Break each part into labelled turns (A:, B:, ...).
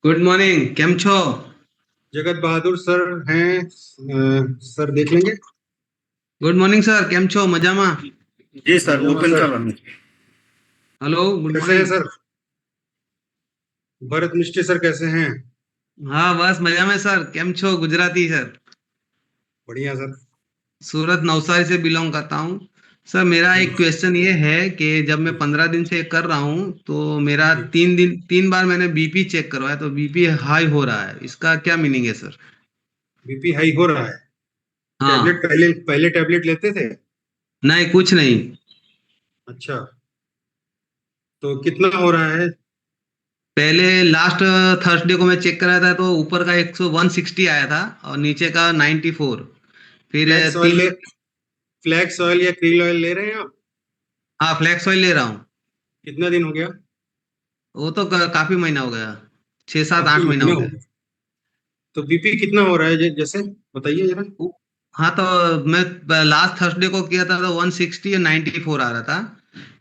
A: Good morning, કેમ છો?
B: जगत बहादुर सर हैं। सर देख लेंगे।
A: गुड मॉर्निंग सर, કેમ છો? મજામાં?
C: जी सर,
B: मजामा
C: ओपन
B: सर।
C: कर रहा हूँ।
A: हेलो, गुड
B: कैसे हैं
A: मॉर्निंग।
B: सर? भरत निष्ठे सर कैसे हैं?
A: हाँ बस मजा में सर, કેમ છો? गुजराती सर।
B: बढ़िया सर।
A: सूरत नवसारी से बिलोंग करता हूँ। सर मेरा
B: जी
A: एक क्वेश्चन ये है कि जब मैं
B: जी
A: 15 दिन से कर रहा हूँ तो मेरा
B: जी।
A: 3 बार मैंने बीपी चेक करवाया तो बीपी हाई हो रहा है, इसका क्या मीनिंग है सर?
B: बीपी हाई हो रहा है। टैबलेट
A: हाँ।
B: पहले पहले टैबलेट लेते थे?
A: नहीं, कुछ नहीं।
B: अच्छा। तो कितना हो रहा है?
A: पहले लास्ट थर्सडे को मैं चेक कराया था तो ऊपर का 160 आया था और नीचे का 94। फिर
B: फ्लैक्स ऑयल
A: तीन
B: ले फ्लैक्स ऑयल या क्रील ऑयल ले रहे हैं आप?
A: हाँ, फ्लैक्स ऑयल ले रहा हूँ।
B: कितना दिन हो गया?
A: वो तो काफी महीना हो गया, 6 7 8 महीना
B: महीना
A: हो
B: हो
A: गया।
B: गया। तो बीपी कितना हो रहा है जैसे बताइए जरा।
A: उ- हाँ तो मैं लास्ट थर्सडे को किया था तो 160 और 94 आ रहा था।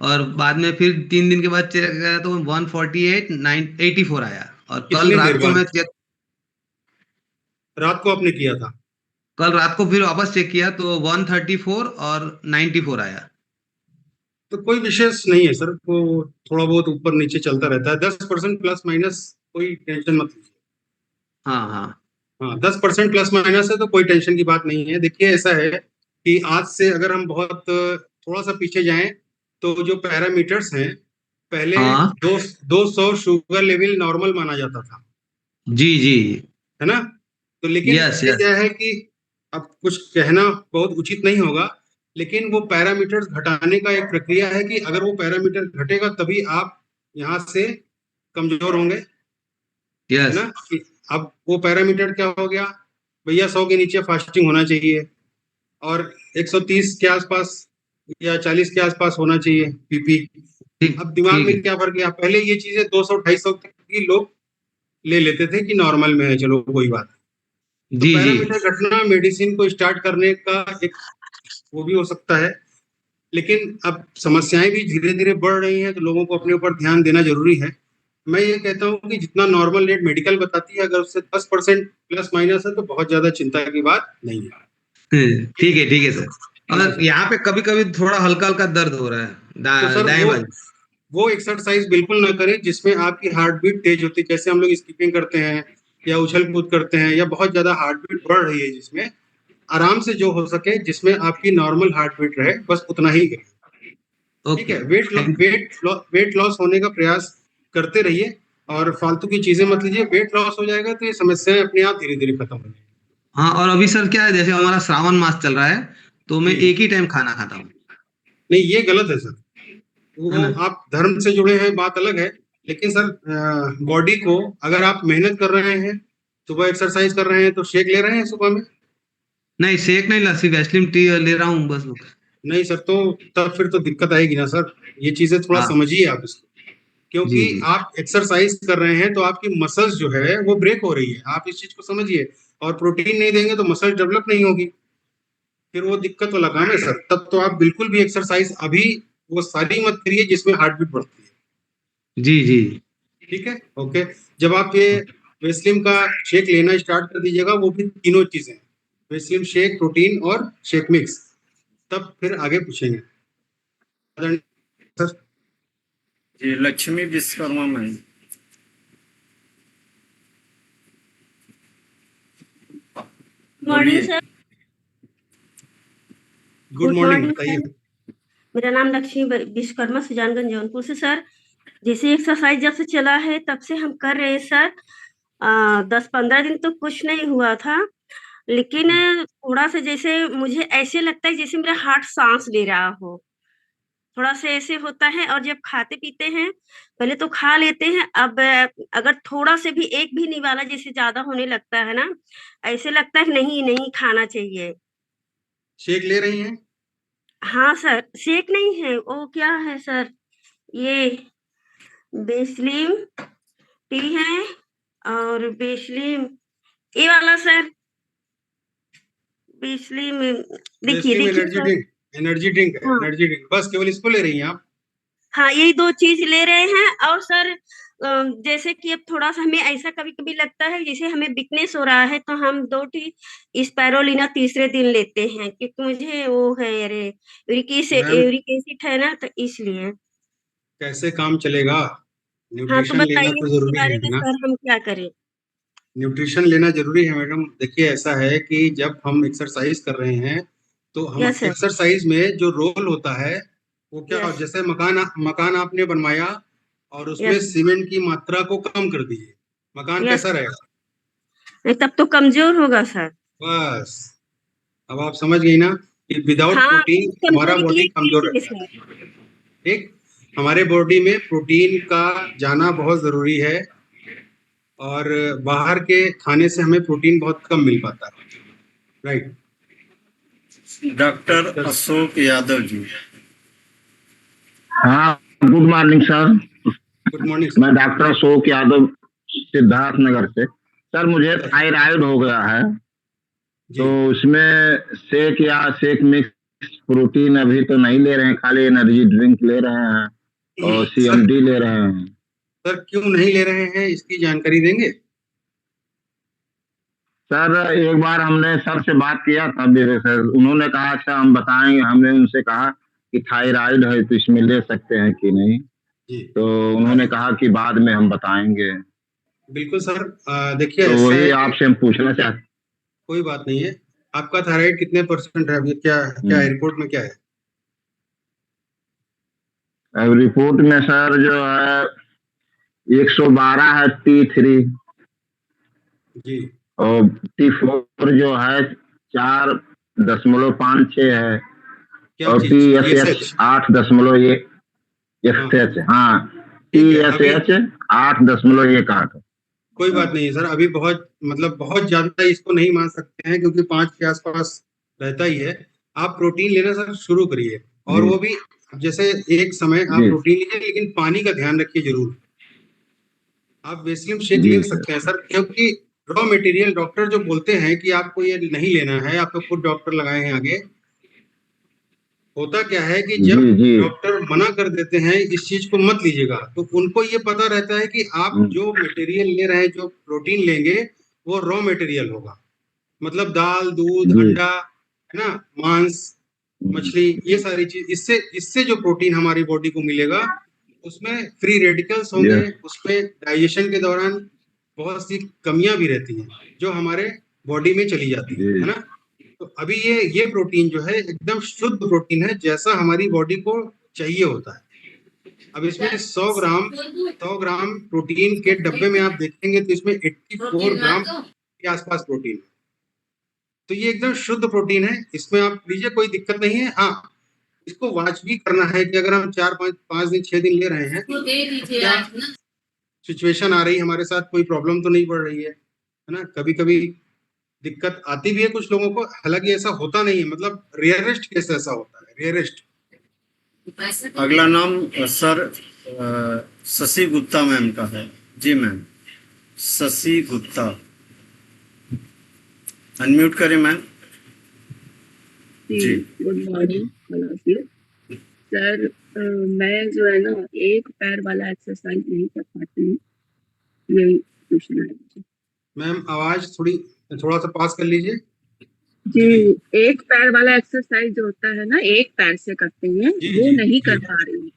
A: और बाद में फिर 3 दिन के बाद चेक किया तो 148 84 आया। और कल
B: कितनी देर
A: रात को
B: बाद?
A: मैं चेक
B: रात को आपने किया था?
A: कल रात को फिर वापस चेक किया तो 134 और 94 आया।
B: तो कोई विशेष नहीं है सर, वो थोड़ा बहुत ऊपर नीचे चलता रहता है, 10% प्लस माइनस। कोई टेंशन मत लीजिए।
A: हाँ हाँ।
B: हाँ, 10% प्लस माइनस है तो कोई टेंशन की बात नहीं है। देखिए ऐसा है कि आज से अगर हम बहुत थोड़ा सा पीछे जाएं तो जो पैरामीटर्स हैं, पहले
A: हाँ।
B: 200 शुगर लेवल नॉर्मल माना जाता था,
A: जी जी।
B: है ना? तो लेकिन
A: यस
B: ये
A: यस।
B: क्या है कि अब कुछ कहना बहुत उचित नहीं होगा, लेकिन वो पैरामीटर्स घटाने का एक प्रक्रिया है कि अगर वो पैरामीटर घटेगा तभी आप यहाँ से कमजोर होंगे, है
A: यस।
B: ना? कि अब वो पैरामीटर क्या हो गया? भैया 100 के नीचे फास्टिंग होना चाहिए और 130 के आसपास या 40 के आसपास होना चाहिए पीपी।
A: ठीक
B: अब दिमाग
A: ठीक
B: में
A: है।
B: क्या फर्क गया, पहले ये चीजें 200 250 तक की लोग ले लेते थे कि नॉर्मल में है, चलो कोई बात नहीं। तो
A: जी जी।
B: पैरामीटर घटना मेडिसिन को स्टार्ट करने का एक वो भी हो सकता है। लेकिन अब समस्याएं भी धीरे धीरे बढ़ रही हैं तो लोगों को अपने ऊपर ध्यान देना जरूरी है। मैं ये कहता हूँ कि जितना नॉर्मल रेट मेडिकल बताती है, अगर उससे 10% प्लस माइनस है तो बहुत ज्यादा चिंता की बात नहीं है। ठीक है।
A: ठीक है सर।
B: जी
A: और
B: सर।
A: यहाँ पे कभी कभी थोड़ा हल्का हल्का दर्द हो रहा है
B: तो सर
A: दाएं बाजू।
B: वो एक्सरसाइज बिल्कुल ना करें जिसमें आपकी हार्ट बीट तेज होती है, जैसे हम लोग स्कीपिंग करते हैं या उछल कूद करते हैं या बहुत ज्यादा हार्ट बीट बढ़ रही है, जिसमें आराम से जो हो सके, जिसमें आपकी नॉर्मल हार्ट बीट रहे, बस उतना ही करें। ठीक
A: ओके।
B: है।
A: थैंक
B: वेट लॉस होने का प्रयास करते रहिए और फालतू की चीजें मत लीजिए। वेट लॉस हो जाएगा तो ये समस्याएं अपने आप धीरे धीरे खत्म हो जाएंगी।
A: हाँ, और अभी सर क्या है, जैसे हमारा श्रावण मास चल रहा है तो मैं
B: जी।
A: एक ही टाइम खाना खाता हूँ।
B: नहीं, ये गलत है सर।
A: है
B: वो
A: ना?
B: आप धर्म से जुड़े हैं, बात अलग है। लेकिन सर, बॉडी को अगर आप मेहनत कर रहे हैं, सुबह एक्सरसाइज कर रहे हैं, तो शेक ले रहे हैं सुबह में?
A: नहीं, शेक नहीं, लस्सी वैसलीन टी ले रहा हूँ बस।
B: नहीं सर, तो तब फिर तो दिक्कत आएगी ना सर। ये चीजें थोड़ा
A: हाँ।
B: समझिए आप इसको। क्योंकि
A: जी जी।
B: आप एक्सरसाइज कर रहे हैं तो आपकी मसल्स जो है वो ब्रेक हो रही है, आप इस चीज को समझिए। और प्रोटीन नहीं देंगे तो मसल डेवलप नहीं होगी, फिर वो दिक्कत वाला काम है सर। तब तो आप बिल्कुल भी एक्सरसाइज अभी वो सारी मत करिए जिसमें हार्ट बीट बढ़ती है।
A: जी जी।
B: ठीक है। ओके। जब आप ये वेस्लिम का शेक लेना स्टार्ट कर दीजिएगा, वो भी तीनों चीजें, वेस्लिम शेक, प्रोटीन और शेक मिक्स, तब फिर आगे पूछेंगे सर।
C: जी, लक्ष्मी विश्वकर्मा में।
D: मॉर्निंग
C: बोलिए।
D: Sir.
B: Good
D: good
B: morning,
D: morning
B: बताइए।
D: सर। मेरा नाम लक्ष्मी विश्वकर्मा, सुजानगंज जौनपुर से सर। जैसे एक्सरसाइज जब से चला है तब से हम कर रहे हैं सर। 10-15 दिन तो कुछ नहीं हुआ था, लेकिन थोड़ा सा जैसे मुझे ऐसे लगता है जैसे मेरा हार्ट सांस ले रहा हो, थोड़ा सा ऐसे होता है। और जब खाते पीते हैं, पहले तो खा लेते हैं, अब अगर थोड़ा से भी एक भी निवाला जैसे ज्यादा होने लगता है ना, ऐसे लगता है कि नहीं नहीं खाना चाहिए।
B: शेक ले रही हैं?
D: हाँ सर, शेक नहीं है, वो क्या है सर, ये बेस्लिम टी है और बेस्लिम ये वाला सर, बेस्लिम। देखिए
B: वेस्लिम
D: देखिए
B: energy
D: sir.
B: Drink. Energy drink है,
D: हाँ
B: एनर्जी ड्रिंक, बस केवल इसको ले रही हैं आप?
D: हाँ, यही 2 चीज ले रहे हैं। और सर जैसे कि अब थोड़ा सा हमें ऐसा कभी कभी लगता है जैसे हमें वीकनेस हो रहा है तो हम 2 स्पायरुलिना तीसरे दिन लेते हैं, क्योंकि मुझे वो है, अरे
B: मैम
D: यूरिक एसिड है ना, तो इसलिए।
B: कैसे काम चलेगा?
D: हाँ, तो
B: न्यूट्रिशन लेना
D: बताइए
B: तो
D: इसके
B: जरूरी
D: बारे
B: है
D: में
B: ना।
D: सर, हम क्या करें?
B: न्यूट्रिशन लेना जरूरी है मैडम। देखिए ऐसा है कि जब हम एक्सरसाइज कर रहे हैं तो हम
D: यस सर।
B: एक्सरसाइज में जो रोल होता है वो क्या,
D: यस।
B: जैसे मकान आपने बनवाया और उसमें
D: यस।
B: सीमेंट की मात्रा को कम कर दीजिए, मकान
D: यस।
B: कैसा रहेगा?
D: नहीं, तब तो कमजोर होगा सर।
B: बस, अब आप समझ गई ना कि विदाउट
D: हाँ,
B: प्रोटीन
D: इस
B: हमारा
D: कमजोरी के
B: बॉडी
D: लिए क्या
B: कमजोर
D: करें
B: रहता
D: सर?
B: है। ठीक, हमारे बॉडी में प्रोटीन का जाना बहुत जरूरी है और बाहर के खाने से हमें प्रोटीन बहुत कम मिल पाता है। राइट।
C: डॉक्टर अशोक यादव जी।
E: हाँ, good morning sir.
B: Good morning
E: मैं
B: सर।
E: डॉक्टर अशोक यादव, सिद्धार्थ नगर से। सर मुझे थायराइड हो गया है,
B: जी
E: तो इसमें शेक या शेक मिक्स प्रोटीन अभी तो नहीं ले रहे हैं, खाली एनर्जी ड्रिंक ले रहे हैं और
B: सर,
E: CMD ले रहे हैं।
B: सर क्यों नहीं ले रहे हैं इसकी जानकारी देंगे?
E: सर एक बार हमने सर से बात किया था, मेरे सर उन्होंने कहा अच्छा हम बताएंगे। हमने उनसे कहा कि थायराइड है तो इसमें ले सकते हैं कि नहीं,
B: जी
E: तो उन्होंने कहा कि बाद में हम बताएंगे।
B: बिल्कुल सर। देखिए
E: तो
B: ऐसा
E: वही
B: है कि
E: आपसे हम पूछना चाहते।
B: कोई बात नहीं है। आपका थायराइड कितने परसेंट है? अभी क्या क्या है रिपोर्ट में क्या है?
E: अब रिपोर्ट में सर जो है 112 है T3,
B: जी
E: और T4 जो है 4.56 है,
B: क्या
E: और
B: चीज?
E: TSH
B: TSH?
E: 8.1
B: हाँ
E: SH। हाँ,
B: ठीक है। अभी
E: TSH 8.18।
B: कोई बात नहीं है सर। अभी बहुत मतलब बहुत ज्यादा इसको नहीं मान सकते हैं क्योंकि 5 के आसपास रहता ही है। आप प्रोटीन लेना सर शुरू करिए, और
E: जी
B: वो भी जैसे एक समय आप
E: जी
B: प्रोटीन लीजिए, लेकिन पानी का ध्यान रखिए जरूर। आप वेस्लिम शेक
E: जी
B: ले
E: सर।
B: सकते हैं सर, क्योंकि रॉ मटेरियल डॉक्टर जो बोलते हैं कि आपको ये नहीं लेना है, आपको खुद डॉक्टर लगाए हैं आगे। होता क्या है कि जब
E: जी जी।
B: डॉक्टर मना कर देते हैं इस चीज को मत लीजिएगा, तो उनको ये पता रहता है कि आप
E: हम्म,
B: जो मटेरियल ले रहे हैं, जो प्रोटीन लेंगे, वो रॉ मटेरियल होगा। मतलब दाल, दूध,
E: जी।
B: अंडा, है ना, मांस, मछली, ये सारी चीज, इससे इससे जो प्रोटीन हमारी बॉडी को मिलेगा उसमें फ्री रेडिकल्स होंगे,
E: यस
B: उसमें डाइजेशन के दौरान बहुत सी कमियां भी रहती हैं जो हमारे बॉडी में चली जाती है
E: जी
B: ना। तो अभी ये प्रोटीन जो है एकदम शुद्ध प्रोटीन है, जैसा हमारी बॉडी को चाहिए होता है। अब इसमें 100 ग्राम प्रोटीन के डब्बे में आप देखेंगे तो इसमें 84 ग्राम के आसपास प्रोटीन है। तो ये एकदम शुद्ध प्रोटीन है, इसमें आप लीजिए, कोई दिक्कत नहीं है। हाँ, इसको वॉच भी करना है कि अगर हम 4 5 5 दिन 6 दिन ले रहे हैं तो क्या सिचुएशन आ रही है हमारे साथ, कोई प्रॉब्लम तो नहीं पड़ रही है ना। कभी कभी दिक्कत आती भी है कुछ लोगों को, हालांकि ऐसा होता नहीं है, मतलब रेयरेस्ट केस ऐसा होता है, रेयरेस्ट।
C: अगला नाम सर शशि गुप्ता मैम का है। जी मैम, शशि गुप्ता, अनम्यूट करें मैम। जी
F: गुड मॉर्निंग सर। मैं जो है ना एक पैर वाला एक्सरसाइज नहीं कर पाती हूँ, यही पूछना है मुझे।
B: मैम आवाज थोड़ा सा पास कर लीजिए।
F: जी, एक पैर वाला एक्सरसाइज जो होता है ना, एक पैर से करते हैं,
B: जी
F: वो
B: जी
F: नहीं कर
B: जी,
F: पा रही हूँ।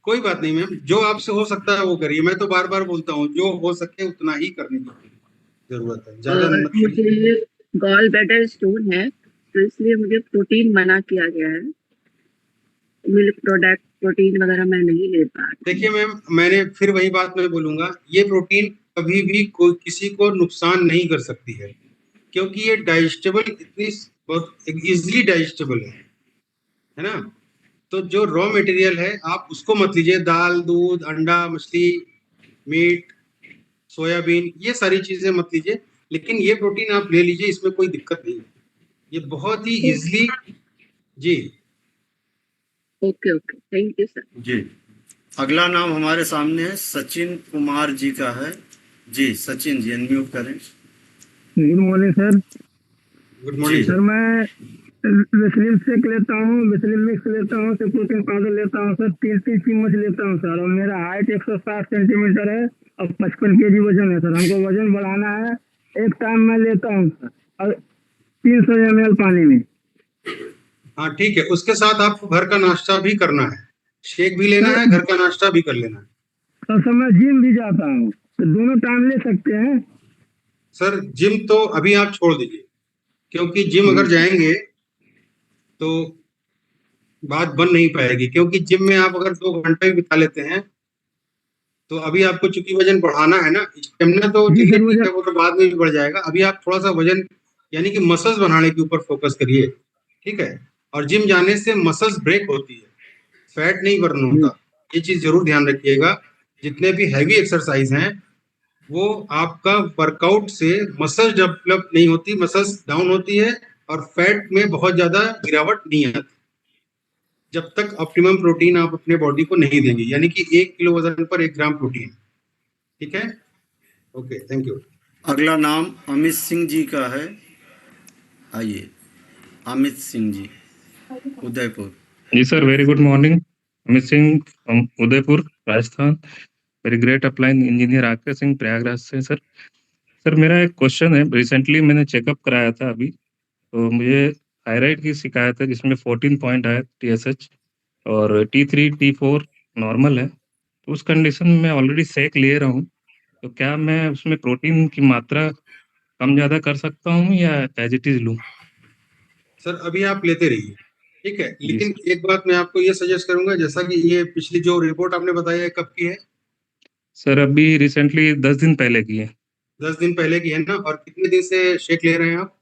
B: कोई बात नहीं मैम, जो आपसे हो सकता है वो करिए। मैं तो बार बार बोलता हूँ जो हो सके उतना ही करने की जरूरत है, ज्यादा
F: और
B: मत करिए।
F: मुझे गॉल ब्लैडर स्टोन है, तो इसलिए मुझे प्रोटीन मना किया गया है। मिल्क प्रोडक्ट प्रोटीन वगैरह मैं नहीं ले पा रही।
B: देखिए मैम, मैंने फिर वही बात मैं बोलूंगा, ये प्रोटीन कभी भी कोई किसी को नुकसान नहीं कर सकती है, क्योंकि ये डाइजेस्टेबल, इतनी बहुत इजिली डाइजेस्टेबल है ना। तो जो रॉ मटेरियल है आप उसको मत लीजिए, दाल, दूध, अंडा, मछली, मीट, सोयाबीन, ये सारी चीजें मत लीजिए। लेकिन ये प्रोटीन आप ले लीजिए, इसमें कोई दिक्कत नहीं है, ये बहुत ही इजिली। जी
F: okay okay, thank you sir.
C: जी। अगला नाम हमारे सामने है सचिन कुमार जी का है। जी सचिन जी, अनम्यूट करें।
G: Good morning sir.
B: Good morning
C: जी।
G: सर मैं
E: वेस्लिन शेक लेता हूँ, वेस्लिन मिक्स लेता हूँ, तो प्रोटीन पाउडर लेता हूँ सर, 3 चम्मच लेता हूँ सर। और मेरा हाइट 160 सेंटीमीटर है और 55 केजी वजन है सर। हमको वजन बढ़ाना है। एक टाइम मैं लेता हूँ सर, और 300 ml पानी में।
B: हाँ ठीक है, उसके साथ आपको घर का नाश्ता भी करना है, शेक भी लेना है, घर का नाश्ता भी कर लेना है।
E: सर मैं जिम भी जाता हूँ, तो दोनों टाइम ले सकते हैं?
B: सर जिम तो अभी आप छोड़ दीजिए, क्योंकि जिम अगर जाएंगे तो बात बन नहीं पाएगी, क्योंकि जिम में आप अगर 2 घंटे भी बिता लेते हैं तो अभी आपको चूंकि वजन बढ़ाना है ना, स्टेमिना तो
E: जी
B: चलिए
E: सर,
B: ठीक है, वो तो बाद में भी बढ़ जाएगा। अभी आप थोड़ा सा वजन यानी कि मसल्स बढ़ाने के ऊपर फोकस करिए, ठीक है। और जिम जाने से मसल्स ब्रेक होती है, फैट नहीं बर्न होता, ये चीज जरूर ध्यान रखिएगा। जितने भी हैवी एक्सरसाइज हैं वो आपका वर्कआउट से मसल्स डेवलप नहीं होती, मसल्स डाउन होती है और फैट में बहुत ज्यादा गिरावट नहीं आती जब तक ऑप्टिमम प्रोटीन आप अपने बॉडी को नहीं देंगे, यानी कि 1 किलो वजन पर 1 ग्राम प्रोटीन। ठीक है, ओके, थैंक यू।
C: अगला नाम अमित सिंह जी का है। आइए, अमित सिंह जी, उदयपुर।
G: जी sir, very good morning. Amit Singh from Udaipur, Rajasthan. Very great upline engineer Aakar Singh, Prayagraj से। सर मेरा एक क्वेश्चन है। रिसेंटली मैंने चेकअप कराया था अभी, तो मुझे थायराइड की शिकायत है, जिसमें 14 पॉइंट आया TSH और T3 T4 नॉर्मल है। तो उस कंडीशन में मैं ऑलरेडी सेक ले रहा हूँ, तो क्या मैं उसमें प्रोटीन की मात्रा कम ज़्यादा कर सकता हूँ या एज इट इज लूँ?
B: सर अभी आप लेते रहिए, ठीक है,
G: जी
B: लेकिन
G: सर।
B: एक बात मैं आपको ये सजेस्ट करूंगा, जैसा कि ये पिछली जो रिपोर्ट आपने बताई है कब की है?
G: सर अभी रिसेंटली 10 दिन पहले की है।
B: 10 दिन पहले की है ना, और कितने दिन से शेक ले रहे हैं आप?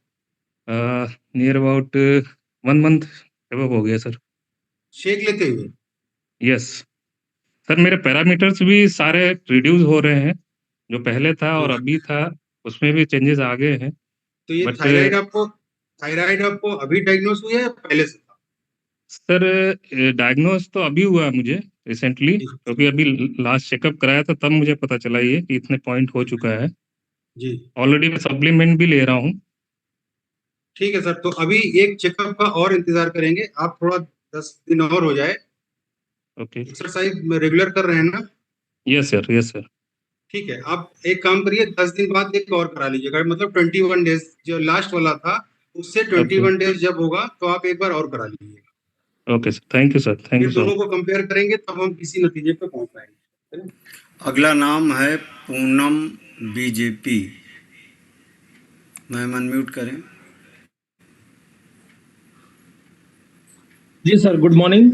G: नियर अबाउट 1 मंथ एबव हो गया सर।
B: शेक लेते हुए?
G: यस सर, मेरे पैरामीटर्स भी सारे रिड्यूस हो रहे हैं, जो पहले था और अभी था उसमें भी चेंजेस आ गए हैं।
B: तो ये
G: बट
B: थायराइड आपको अभी डायग्नोस हुआ है या पहले से था?
G: सर डायग्नोस तो अभी हुआ है मुझे रिसेंटली,
B: जी
G: क्योंकि अभी लास्ट चेकअप कराया था तब मुझे पता चला ये कि इतने पॉइंट हो चुका है।
B: जी,
G: ऑलरेडी मैं सप्लीमेंट भी ले रहा हूँ।
B: ठीक है सर, तो अभी एक चेकअप का और इंतजार करेंगे, आप थोड़ा 10 दिन और हो जाए।
G: ओके।
B: एक्सरसाइज रेगुलर कर रहे हैं ना?
G: Yes sir, yes sir.
B: ठीक है, आप एक काम करिए, 10 दिन बाद एक और करा लीजिएगा, मतलब 21 डेज जो लास्ट वाला था उससे
G: ओके
B: 21 डेज जब होगा तो आप एक बार और करा लीजिएगा।
G: Okay sir, thank you sir, thank you
B: फिर
G: सो
B: दोनों
G: मच।
B: को कंपेयर करेंगे तब हम किसी नतीजे पे पहुंच पाएंगे, है ना?
C: अगला नाम है पूनम BJP। मैम अनम्यूट करें।
H: जी सर, गुड मॉर्निंग।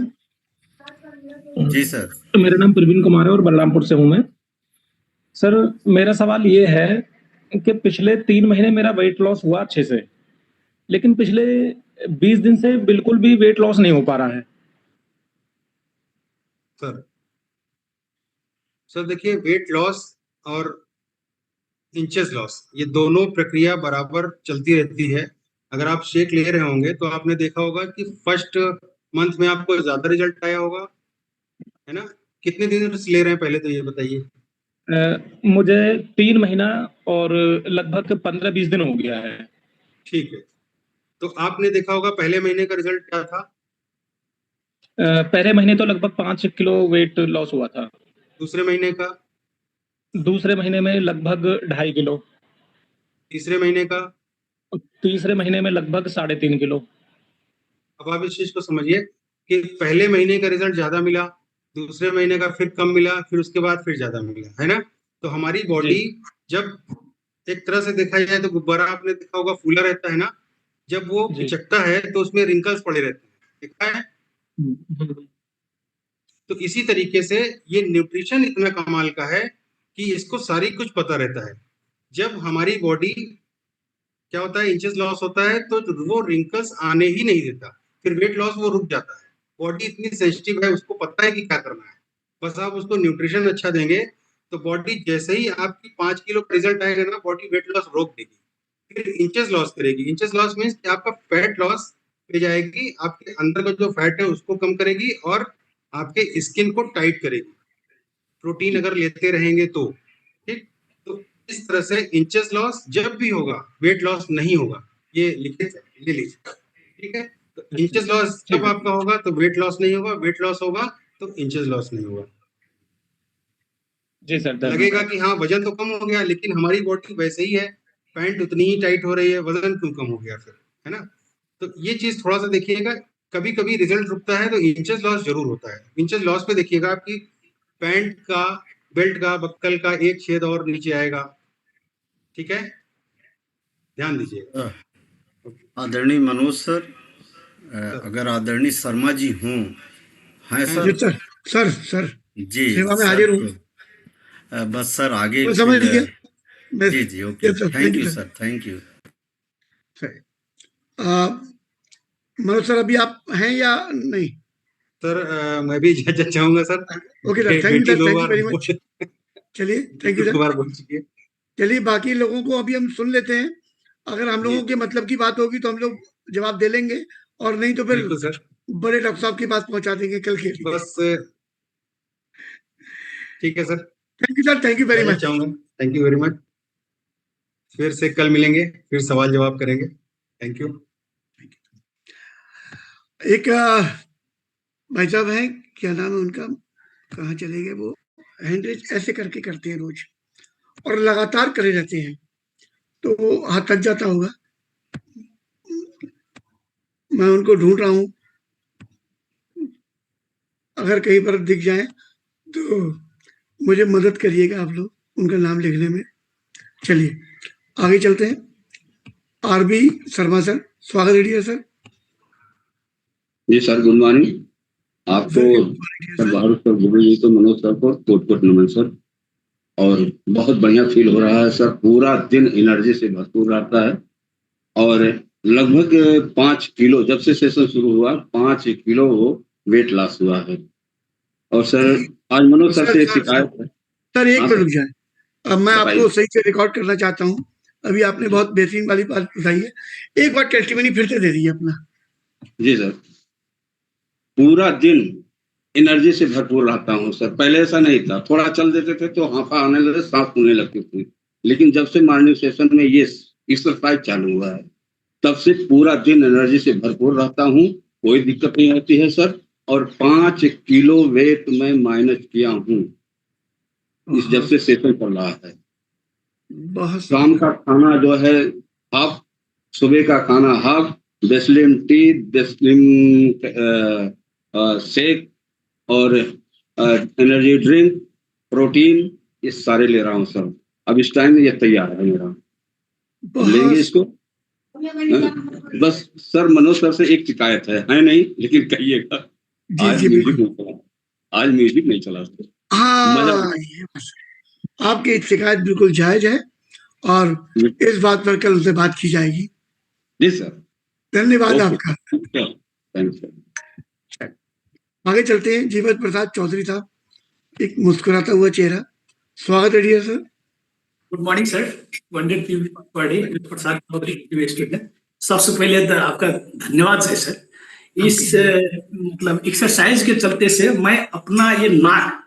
C: जी सर।
H: मेरा नाम प्रवीण कुमार है और बलरामपुर से हूं मैं। सर मेरा सवाल ये है कि पिछले 3 महीने मेरा वेट लॉस हुआ अच्छे से, लेकिन पिछले 20 दिन से बिल्कुल भी वेट लॉस नहीं हो पा रहा है।
B: सर सर देखिए, वेट लॉस और इंचेस लॉस ये दोनों प्रक्रिया बराबर चलती रहती है। अगर आप शेक ले रहे होंगे तो आपने देखा होगा कि फर्स्ट मंथ में आपको ज्यादा रिजल्ट आया होगा, है ना? कितने दिन से ले रहे हैं पहले तो ये बताइए।
H: मुझे 3 महीना और लगभग 15-20 दिन हो गया है।
B: ठीक है, तो आपने देखा होगा पहले महीने का रिजल्ट क्या था?
H: पहले महीने तो लगभग 5 किलो वेट लॉस हुआ था।
B: दूसरे महीने का?
H: दूसरे महीने में लगभग 2.5 किलो।
B: तीसरे महीने का?
H: तीसरे महीने में लगभग 3.5 किलो।
B: अब आप इस चीज को समझिए कि पहले महीने का रिजल्ट ज्यादा मिला, दूसरे महीने का फिर कम मिला, फिर उसके बाद फिर ज्यादा मिला, है ना? तो हमारी बॉडी जब एक तरह से देखा जाए तो गुब्बारा आपने देखा होगा फूला रहता है ना, जब वो
H: जी।
B: पिचकता है तो उसमें रिंकल्स पड़े रहते हैं, देखा है? तो इसी तरीके से ये न्यूट्रिशन इतना कमाल का है कि इसको सारी कुछ पता रहता है। जब हमारी बॉडी क्या होता है, इंचेस लॉस होता है तो वो रिंकल्स आने ही नहीं देता, फिर वेट लॉस वो रुक जाता है। बॉडी इतनी सेंसिटिव है, उसको पता है कि क्या करना है, बस आप उसको न्यूट्रिशन अच्छा देंगे तो बॉडी जैसे ही आपकी 5 किलो का रिजल्ट आएगा ना, बॉडी वेट लॉस रोक देगी, फिर इंचेस लॉस करेगी। इंचेस लॉस मीन्स कि आपका फैट लॉस पे जाएगी, आपके अंदर का जो फैट है उसको कम करेगी और आपके स्किन को टाइट करेगी, प्रोटीन अगर लेते रहेंगे तो। ठीक, तो इस तरह से इंचेस लॉस जब भी होगा वेट लॉस नहीं होगा, ये लिखे ले लीजिए, ठीक है? तो इंचेस लॉस जब आपका होगा तो वेट लॉस नहीं होगा, वेट लॉस होगा तो इंचेस लॉस नहीं होगा।
H: जी सर,
B: लगेगा कि हाँ वजन तो कम हो गया, लेकिन हमारी बॉडी वैसे ही है, पैंट उतनी ही टाइट हो रही है, वजन क्यों कम हो गया फिर, है ना। तो ये चीज थोड़ा सा देखिएगा, कभी कभी रिजल्ट रुकता है तो इंचेस लॉस जरूर होता है। इंचेस लॉस पे देखिएगा आपकी पैंट का, बेल्ट का, बक्कल का एक छेद और नीचे आएगा, ठीक है, ध्यान दीजिएगा।
C: आदरणीय मनोज सर, अगर आदरणीय शर्मा जी हों, हैं सर?
E: जी सर, सर सर
C: जी
E: सेवा में
C: सर,
E: हाजिर हूँ।
C: तो, बस सर आगे
E: मैं समझ
C: फिर
E: गया।
C: जी जी ओके,
E: yes sir,
C: thank you sir, thank you.
E: Manoj sir अभी आप हैं या नहीं?
B: सर मैं भी इजाजत चाहूंगा sir.
E: Okay sir, thank you sir, thank you very much.
B: Much.
E: चलिए, थैंक यू सर।
B: बार बोल चुकी है।
E: चलिए बाकी लोगों को अभी हम सुन लेते हैं, अगर हम लोगों के मतलब की बात होगी तो हम लोग जवाब दे लेंगे, और नहीं तो फिर
B: बिल्कुल सर,
E: बड़े डॉक्टर साहब की बात पहुंचा देंगे कल के लिए।
B: बस ठीक है sir,
E: thank you sir, thank you very
B: इजाजत
E: मच।
B: चाहूंगा, थैंक यू वेरी मच। फिर से कल मिलेंगे, फिर सवाल जवाब करेंगे। Thank you.
E: एक भाई साहब हैं, क्या नाम है उनका, कहाँ चले गए वो, हैंडरेज ऐसे करके करते हैं रोज और लगातार करे रहते हैं, तो हाथ थक जाता होगा। मैं उनको ढूंढ रहा हूँ, अगर कहीं पर दिख जाए तो मुझे मदद करिएगा आप लोग उनका नाम लिखने में। चलिए आगे चलते हैं। आरबी शर्मा सर, स्वागत है सर।
I: जी सर, गुड मॉर्निंग आपको, सर भारत सर, गुरु जी को, मनोज सर को कोट कोट नमन सर। और बहुत बढ़िया फील हो रहा है सर, पूरा दिन एनर्जी से भरपूर रहता है, और लगभग 5 किलो जब से सेशन शुरू हुआ 5 किलो वेट लॉस हुआ है। और सर आज मनोज सर से एक शिकायत है।
E: सर एक
I: हाँ,
E: मिनट रुक जाए, अब मैं
I: बताइए।
E: आपको सही से रिकॉर्ड करना चाहता हूँ। अभी आपने बहुत बेहतरीन वाली बात बताई है, एक बार टेस्टिमनी फिर से दे दीजिए अपना।
I: जी सर, पूरा दिन एनर्जी से भरपूर रहता हूँ सर। पहले ऐसा नहीं था, थोड़ा चल देते थे तो हांफा आने लगे, सांस फूलने लगती थी, लेकिन जब से मॉर्निंग सेशन में ये एक्सरसाइज चालू हुआ है तब से पूरा दिन एनर्जी से भरपूर रहता हूँ, कोई दिक्कत नहीं होती है सर। और 5 किलो वेट मैं माइनस किया हूँ इस जब से सेशन चल रहा है। शाम का खाना जो है हाफ, सुबह का खाना हाफ, बेस्लिन टी, बेस्लिन शेक और एनर्जी ड्रिंक, प्रोटीन, ये सारे ले रहा हूँ सर। अब इस टाइम ये तैयार है मेरा, लेंगे इसको। बस सर मनोज सर से एक शिकायत है नहीं, लेकिन कहिएगा। आज म्यूजिक नहीं चला, आज म्यूजिक नहीं चला सर।
E: हाँ, आपकी शिकायत बिल्कुल जायज है और इस बात पर कल उनसे बात की जाएगी।
I: जी सर,
E: धन्यवाद आपका।
I: Thanks sir.
E: आगे चलते हैं। जीवन प्रसाद चौधरी साहब, एक मुस्कुराता हुआ चेहरा, स्वागत है dear sir.
J: Good morning sir, wonderful body Prasad Chaudhary student. सबसे पहले तो आपका धन्यवाद है सर। इस मतलब एक्सरसाइज के चलते से मैं अपना ये नाक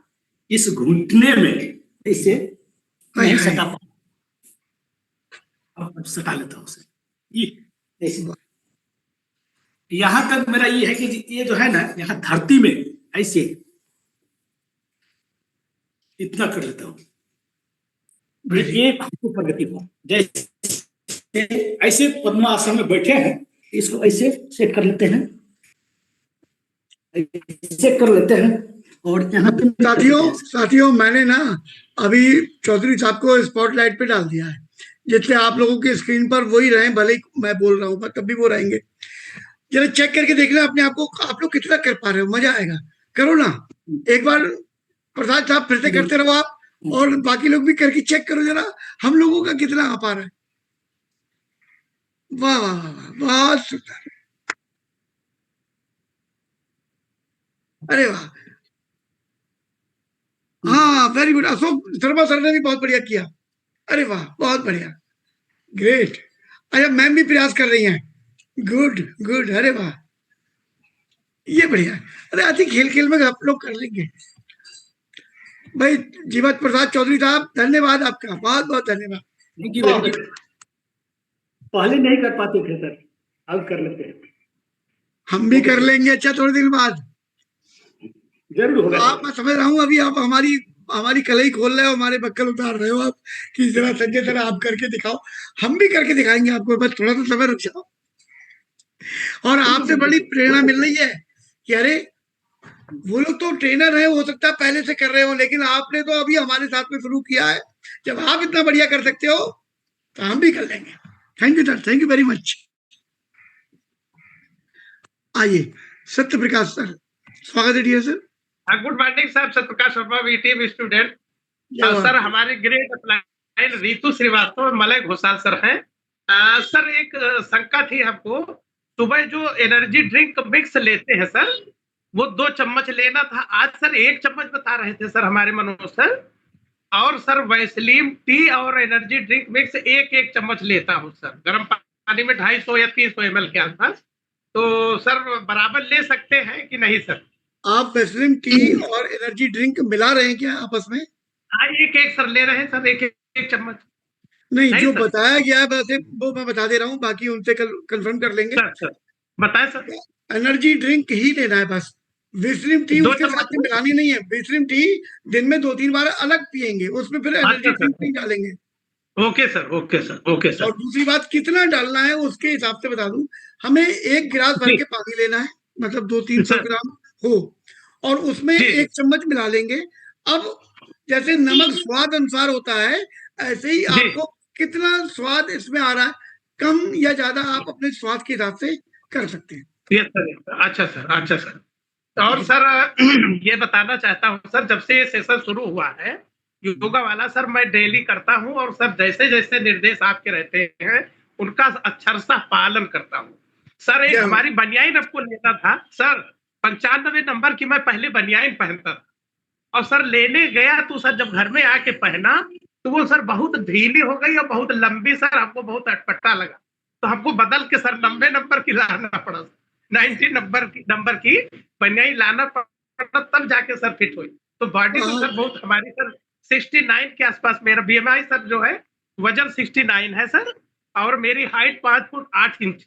J: इस घुटने में इसे नहीं सटा पाऊँ, अब सटा लेता हूँ सर। ये यहाँ तक मेरा ये है कि ये जो है ना, यहाँ धरती में ऐसे इतना कर लेता हूँ, ये हमको प्रगति हो। जैसे ऐसे पद्मासन में बैठे हैं, इसको ऐसे सेट कर लेते हैं, ऐसे कर लेते हैं। और यहाँ
E: साथियों मैंने ना अभी चौधरी साहब को स्पॉटलाइट पे डाल दिया है, जिससे आप लोगों के स्क्रीन पर वही रहे, भले ही मैं बोल रहा हूँ तब भी वो रहेंगे। जरा चेक करके देखना अपने आप को, आप लोग कितना कर पा रहे हो, मजा आएगा। करो ना एक बार, प्रसाद साहब फिर से करते रहो आप, और बाकी लोग भी करके चेक करो जरा हम लोगों का कितना आ पा रहा है। वाह वाह वाह, बहुत सुंदर, अरे वाह, हाँ very good. Ashok Sharma sir ने भी बहुत बढ़िया किया, अरे वाह बहुत बढ़िया, ग्रेट। अच्छा मैम भी प्रयास कर रही हैं, गुड गुड, अरे वाह ये बढ़िया। अरे आती खेल खेल में आप लोग कर लेंगे भाई। जीवन प्रसाद चौधरी साहब धन्यवाद आपका, बहुत बहुत धन्यवाद।
J: पहले नहीं कर पाते थे सर, अब कर लेते हैं।
K: हम भी कर लेंगे। अच्छा, थोड़े दिन बाद
J: जरूर होगा।
K: आप, मैं समझ रहा हूँ अभी आप हमारी कलई खोल रहे हो, हमारे बक्कल उतार रहे हो आप कि जरा संजय जरा आप करके दिखाओ। हम भी करके दिखाएंगे आपको, बस थोड़ा सा समय रुक जाओ। और आपसे बड़ी प्रेरणा मिल रही है कि अरे वो लोग तो ट्रेनर है, हो सकता है पहले से कर रहे हो, लेकिन आपने तो अभी हमारे साथ में शुरू किया है। जब आप इतना बढ़िया कर सकते हो तो हम भी कर लेंगे। Thank you sir, thank you very much. आइए सत्य प्रकाश सर, स्वागत है dear sir.
L: Good morning sir, Satyaprakash Sharma VTM student. Sir हमारे grade upline Ritu Srivastava, Malay Ghoshal sir हैं। सर एक शंका थी हमको, सुबह जो एनर्जी ड्रिंक मिक्स लेते हैं सर, वो 2 चम्मच लेना था, आज सर 1 चम्मच बता रहे थे सर हमारे मनोज सर। और सर वैसलीन टी और एनर्जी ड्रिंक मिक्स 1-1 चम्मच लेता हूँ सर, गर्म पानी में 250 या 300 ml के आसपास। तो सर बराबर ले सकते हैं कि नहीं सर?
K: आप वैसलीन टी और एनर्जी ड्रिंक मिला रहे हैं क्या आपस में?
L: हाँ, 1-1 सर ले रहे हैं सर, 1-1 चम्मच।
K: नहीं, जो
L: सर
K: बताया गया है वैसे वो मैं बता दे रहा हूँ, बाकी उनसे कंफर्म कर लेंगे।
L: सर बताएं सर।
K: एनर्जी ड्रिंक ही लेना है बस, वैसलीन टी उसके साथ में मिलानी नहीं है। वैसलीन टी दिन में 2-3 बार अलग पिएंगे, उसमें फिर एनर्जी ड्रिंक नहीं डालेंगे।
L: Okay sir, okay sir, okay sir.
K: और दूसरी बात, कितना डालना है उसके हिसाब से बता दूं, हमें 1 गिलास भर के पानी लेना है, मतलब 200-300 ग्राम हो, और उसमें 1 चम्मच मिला लेंगे। अब जैसे नमक स्वाद अनुसार होता है, ऐसे ही आपको कितना स्वाद इसमें आ रहा है, कम या ज्यादा आप अपने स्वाद के हिसाब से कर सकते हैं।
L: यस सर, अच्छा सर, अच्छा सर। और सर ये बताना चाहता हूँ सर, जब से ये सेशन शुरू हुआ है योगा वाला सर, मैं डेली करता हूँ, और सर जैसे जैसे निर्देश आपके रहते हैं उनका अक्षरशः पालन करता हूँ सर। एक हमारी बनियाइन आपको लेना था सर, 95 नंबर की मैं पहले बनियाइन पहनता था, और सर लेने गया तो सर जब घर में आके पहना तो वो सर बहुत ढीली हो गई और बहुत लंबी सर, हमको बहुत अटपटा लगा, तो हमको बदल के सर 90 नंबर की लाना पड़ा, 90 नंबर की बनियाइन लाना पड़ा, तब जाके सर फिट हुई। तो बॉडी तो सर बहुत हमारी सर 69 के आसपास, मेरा बीएमआई सर जो है वजन 69 है सर, और मेरी हाइट 5 फुट 8 इंच।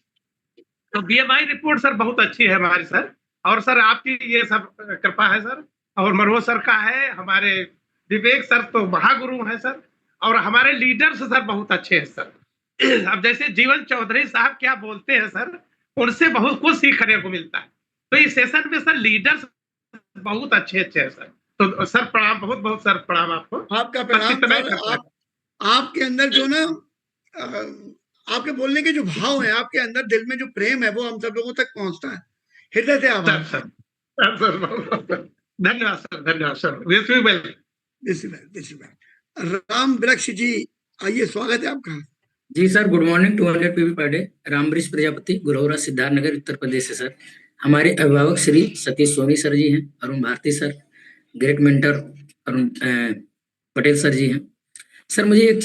L: तो बीएमआई रिपोर्ट सर बहुत अच्छी है हमारी सर, और सर आपकी ये सब कृपा है सर, और मनोज सर का है, हमारे विवेक सर तो महागुरु है सर, और हमारे लीडर्स सर बहुत अच्छे हैं सर। अब जैसे जीवन चौधरी साहब क्या बोलते हैं सर, उनसे बहुत कुछ सीखने को मिलता है। तो इस सेशन में सर लीडर्स बहुत अच्छे हैं सर। तो सर प्रणाम, बहुत बहुत सर प्रणाम आपको।
K: आपका प्रणाम। आपके अंदर जो ना आपके बोलने के जो भाव है, आपके अंदर दिल में जो प्रेम है, वो हम सब लोगों तक पहुंचता है। हृदय से आभार
L: सर। धन्यवाद सर, धन्यवाद सर।
K: राम वृक्ष जी, आइए, स्वागत है आपका।
M: जी sir, good morning, 200 PV per day. Ram Vriksh Prajapati, गुरौरा, Siddharth Nagar, Uttar Pradesh से सर। हमारे अभिभावक श्री सतीश सोनी सर जी हैं, Arun Bharti sir, great mentor Arun Patel sir ji हैं। सर मुझे एक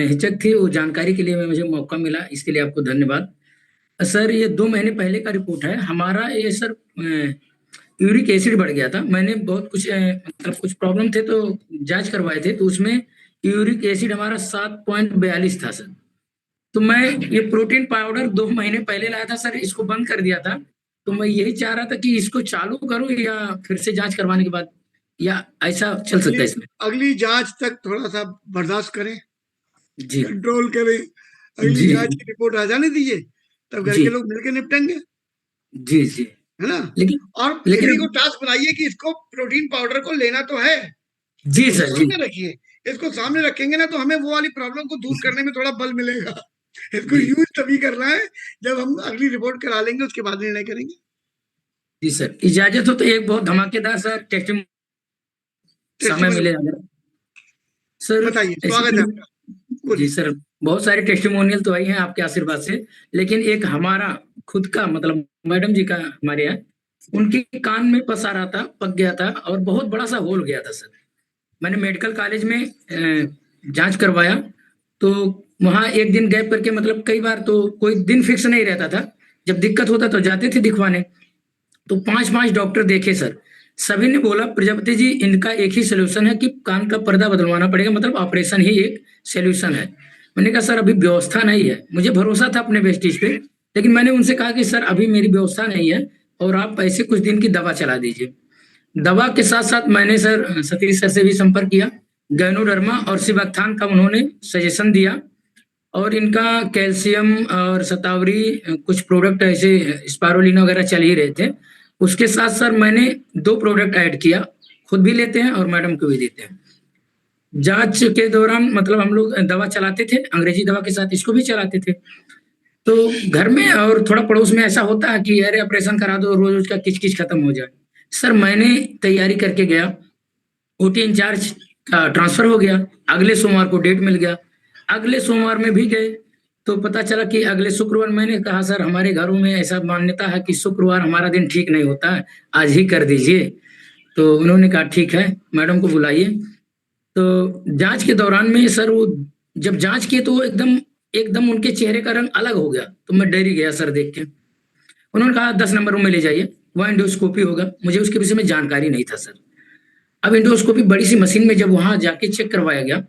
M: हिचक थी, वो जानकारी के लिए मुझे मौका मिला, इसके लिए आपको धन्यवाद सर। ये 2 महीने पहले का रिपोर्ट है हमारा, ये सर यूरिक एसिड बढ़ गया था। मैंने बहुत कुछ मतलब कुछ प्रॉब्लम थे तो जांच करवाए थे, तो उसमें यूरिक एसिड हमारा 7.42 था सर। तो मैं ये प्रोटीन पाउडर 2 महीने पहले लाया था सर, इसको बंद कर दिया था। तो मैं यही चाह रहा था कि इसको चालू करूं या फिर से जांच करवाने के बाद, या ऐसा चल सकता है इसमें?
K: अगली जांच तक थोड़ा सा बर्दाश्त करें
M: जी,
K: कंट्रोल करें, अगली जांच की रिपोर्ट आ जाने दीजिए, तब घर के लोग मिलकर निपटेंगे।
M: जी जी,
K: है ना?
M: लेकिन
K: किसी को टास्क बनाइए कि इसको प्रोटीन पाउडर को लेना तो है।
M: जी सर, जी
K: रखिए, इसको सामने रखेंगे ना तो हमें वो वाली प्रॉब्लम को दूर करने में थोड़ा बल मिलेगा। इसको यूज तभी करना है जब हम अगली रिपोर्ट करा लेंगे, उसके बाद निर्णय करेंगे।
M: जी सर, इजाजत हो तो एक बहुत धमाकेदार सर टेस्टिंग समय मिले सर,
K: बताइए, स्वागत है आपका।
M: जी सर, बहुत सारे टेस्टिमोनियल तो आई हैं आपके आशीर्वाद से, लेकिन एक हमारा खुद का, मतलब मैडम जी का हमारे यहाँ, उनके कान में पस आ रहा था, पक गया था और बहुत बड़ा सा होल गया था सर। मैंने मेडिकल कॉलेज में जांच करवाया, तो वहाँ एक दिन गैप करके, मतलब कई बार तो कोई दिन फिक्स नहीं रहता था, जब दिक्कत होता तो जाते थे दिखवाने। तो 5 डॉक्टर देखे सर, सभी ने बोला प्रजापति जी इनका एक ही सोल्यूशन है कि कान का पर्दा बदलवाना पड़ेगा, मतलब ऑपरेशन ही एक सोल्यूशन है। मैंने कहा सर अभी व्यवस्था नहीं है, मुझे भरोसा था अपने वेस्टिज पे, लेकिन मैंने उनसे कहा कि सर अभी मेरी व्यवस्था नहीं है, और आप ऐसे कुछ दिन की दवा चला दीजिए। दवा के साथ साथ मैंने सर सतीश सर से भी संपर्क किया, गैनोडर्मा और सिबक्थान का उन्होंने सजेशन दिया, और इनका कैल्शियम और शतावरी कुछ प्रोडक्ट ऐसे स्पारुलिना वगैरह चल ही रहे थे। उसके साथ सर मैंने 2 प्रोडक्ट ऐड किया, खुद भी लेते हैं और मैडम को भी देते हैं। जांच के दौरान मतलब हम लोग दवा चलाते थे, अंग्रेजी दवा के साथ इसको भी चलाते थे। तो घर में और थोड़ा पड़ोस में ऐसा होता है कि अरे ऑपरेशन करा दो, रोज उसका किच खत्म हो जाए। सर मैंने तैयारी करके गया, ओटी इंचार्ज का ट्रांसफर हो गया, अगले सोमवार को डेट मिल गया, अगले सोमवार में भी गए तो पता चला कि अगले शुक्रवार। मैंने कहा सर हमारे घरों में ऐसा मान्यता है कि शुक्रवार हमारा दिन ठीक नहीं होता है, आज ही कर दीजिए। तो उन्होंने कहा ठीक है, मैडम को बुलाइए। तो जांच के दौरान में सर वो जब जांच किए तो एकदम उनके चेहरे का रंग अलग हो गया, तो मैं डर ही गया सर देख के। उन्होंने कहा 10 नंबर रूम में ले जाइए, वहाँ एंडोस्कोपी होगा। मुझे उसके विषय में जानकारी नहीं था सर। अब एंडोस्कोपी बड़ी सी मशीन में जब वहां जाके चेक करवाया गया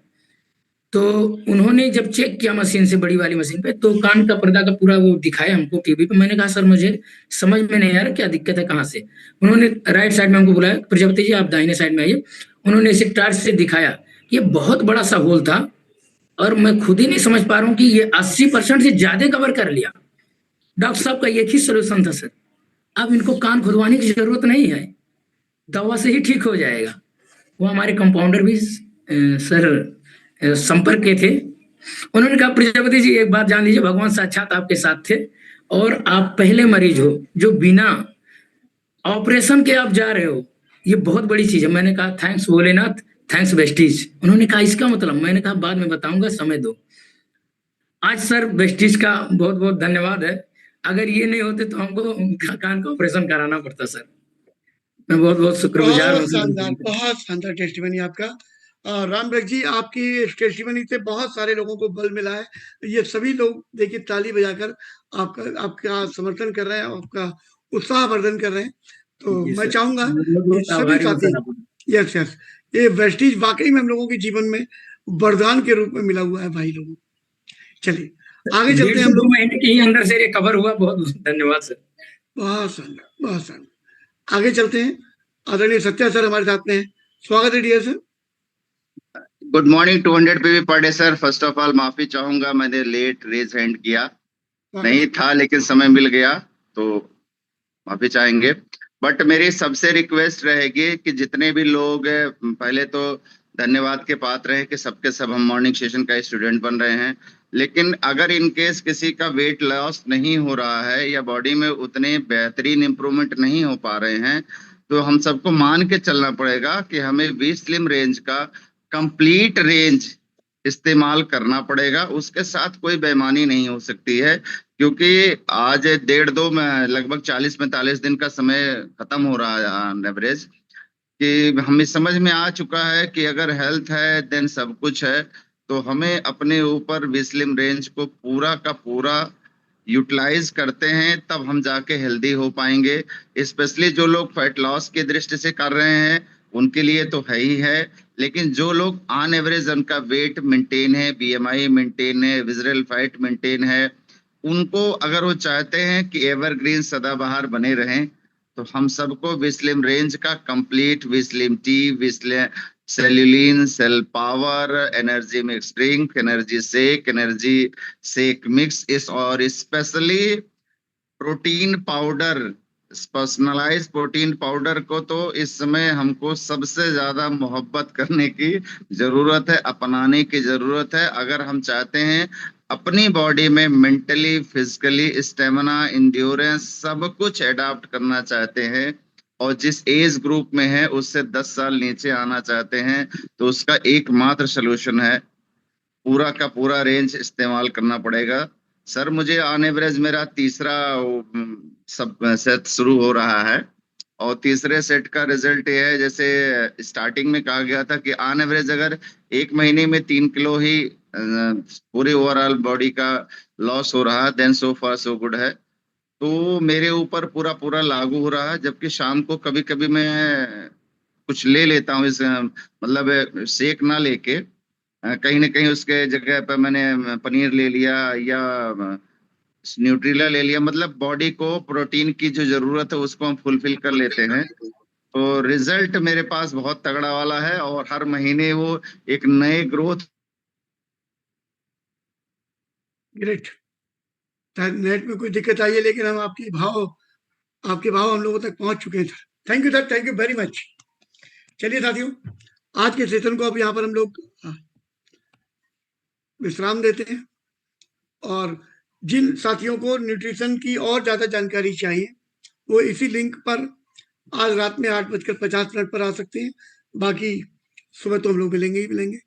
M: तो उन्होंने जब चेक किया मशीन से, बड़ी वाली मशीन पे, तो कान का पर्दा का पूरा वो दिखाया हमको टीवी पे। मैंने कहा सर मुझे समझ में नहीं आ रहा क्या दिक्कत है, कहाँ से। उन्होंने राइट साइड में हमको बुलाया, प्रजापति जी आप दाहिने साइड में आइए। उन्होंने इसे टार्च से दिखाया, ये बहुत बड़ा सा होल था और मैं खुद ही नहीं समझ पा रहा हूँ कि ये 80% से ज्यादा कवर कर लिया। डॉक्टर साहब का एक ही सोल्यूशन था सर, अब इनको कान खुदवाने की जरूरत नहीं है, दवा से ही ठीक हो जाएगा। वो हमारे कंपाउंडर भी सर संपर्क के थे। उन्होंने कहा प्रजापति जी एक बात जान लीजिए, भगवान साक्षात आपके साथ थे और आप पहले मरीज हो जो बिना ऑपरेशन के आप जा रहे हो, ये बहुत बड़ी चीज है। मैंने कहा थैंक्स भोलेनाथ, थैंक्स वेस्टीज। उन्होंने कहा इसका मतलब, मैंने कहा बाद में बताऊंगा, समय दो। आज सर वेस्टीज का बहुत बहुत धन्यवाद है, अगर ये नहीं होते तो हमको कान का ऑपरेशन कराना पड़ता सर। मैं बहुत बहुत शुक्रगुजार हूँ।
K: बहुत शानदार टेस्टिमनी आपका। राम ब्रज जी, आपकी टेस्टिमनी से बहुत सारे लोगों को बल मिला है। ये सभी लोग देखिए ताली बजाकर आपका समर्थन कर रहे हैं, आपका उत्साहवर्धन कर रहे हैं। तो मैं चाहूंगा सभी साथी, यस यस, ये वेस्टीज वाकई में हम लोगों के जीवन में वरदान के रूप में मिला हुआ है भाई लोगों। चलिए आगे चलते हैं हम लोग।
M: 2 महीने के ही अंदर से रिकवर हुआ, बहुत धन्यवाद सर।
K: बहुत शानदार, बहुत शानदार। आगे चलते हैं, आदरणीय सत्या सर हमारे साथ में हैं, स्वागत है dear sir.
N: Good morning 200 PV per day sir. First of all माफी चाहूंगा, मैंने लेट रेज हैंड किया नहीं था, लेकिन समय मिल गया तो माफी चाहेंगे। बट मेरी सबसे रिक्वेस्ट रहेगी कि जितने भी लोग, पहले तो धन्यवाद के पात्र हैं कि सबके सब हम मॉर्निंग सेशन का स्टूडेंट बन रहे हैं, लेकिन अगर इन केस किसी का वेट लॉस नहीं हो रहा है या बॉडी में उतने बेहतरीन इंप्रूवमेंट नहीं हो पा रहे हैं, तो हम सबको मान के चलना पड़ेगा कि हमें वी स्लिम रेंज का कंप्लीट रेंज इस्तेमाल करना पड़ेगा। उसके साथ कोई बेईमानी नहीं हो सकती है, क्योंकि आज 1.5-2 में लगभग 40-45 दिन का समय खत्म हो रहा है ऑन एवरेज, कि हमें समझ में आ चुका है कि अगर हेल्थ है देन सब कुछ है। तो हमें अपने ऊपर वी स्लिम रेंज को पूरा का पूरा यूटिलाइज करते हैं, तब हम जाके हेल्दी हो पाएंगे। स्पेशली जो लोग फैट लॉस की दृष्टि से कर रहे हैं उनके लिए तो है ही है, लेकिन जो लोग ऑन एवरेज उनका वेट मेंटेन है, बीएमआई मेंटेन है, विजरल फैट मेंटेन है, उनको अगर वो चाहते हैं कि एवरग्रीन सदाबहार बने रहें, तो हम सबको विस्लिम रेंज का कंप्लीट विस्लिम टी, विस्लिम सेल्यूलिन, cell power, energy mix drink, energy shake mix, इस और specially protein powder, personalise protein powder को तो इस समय हमको सबसे ज्यादा मोहब्बत करने की जरूरत है, अपनाने की जरूरत है। अगर हम चाहते हैं अपनी बॉडी में मेंटली, फिजिकली, स्टेमिना, इंड्योरेंस सब कुछ एडाप्ट करना चाहते हैं और जिस एज ग्रुप में है उससे 10 साल नीचे आना चाहते हैं, तो उसका एकमात्र सोल्यूशन है पूरा का पूरा रेंज इस्तेमाल करना पड़ेगा। सर मुझे ऑन एवरेज मेरा तीसरा सब सेट शुरू हो रहा है और तीसरे सेट का रिजल्ट ये है, जैसे स्टार्टिंग में कहा गया था कि ऑन एवरेज अगर 1 महीने में 3 किलो ही पूरे ओवरऑल बॉडी का लॉस हो रहा है, देन सो फार सो गुड है। तो मेरे ऊपर पूरा लागू हो रहा है, जबकि शाम को कभी कभी मैं कुछ ले लेता हूँ, इस मतलब शेक ना लेके कहीं ना कहीं उसके जगह पर मैंने पनीर ले लिया या न्यूट्रिला ले लिया, मतलब बॉडी को प्रोटीन की जो जरूरत है उसको हम फुलफिल कर लेते हैं। तो रिजल्ट मेरे पास बहुत तगड़ा वाला है और हर महीने वो एक नए ग्रोथ।
K: ग्रेट। नेट में कोई दिक्कत आई है, लेकिन हम आपके भाव हम लोगों तक पहुंच चुके हैं sir. Thank you sir, thank you very much. चलिए साथियों, आज के सेशन को अब यहाँ पर हम लोग विश्राम देते हैं। और जिन साथियों को न्यूट्रिशन की और ज्यादा जानकारी चाहिए वो इसी लिंक पर आज रात में 8:50 पर आ सकते हैं। बाकी सुबह तो हम लोग मिलेंगे ही मिलेंगे।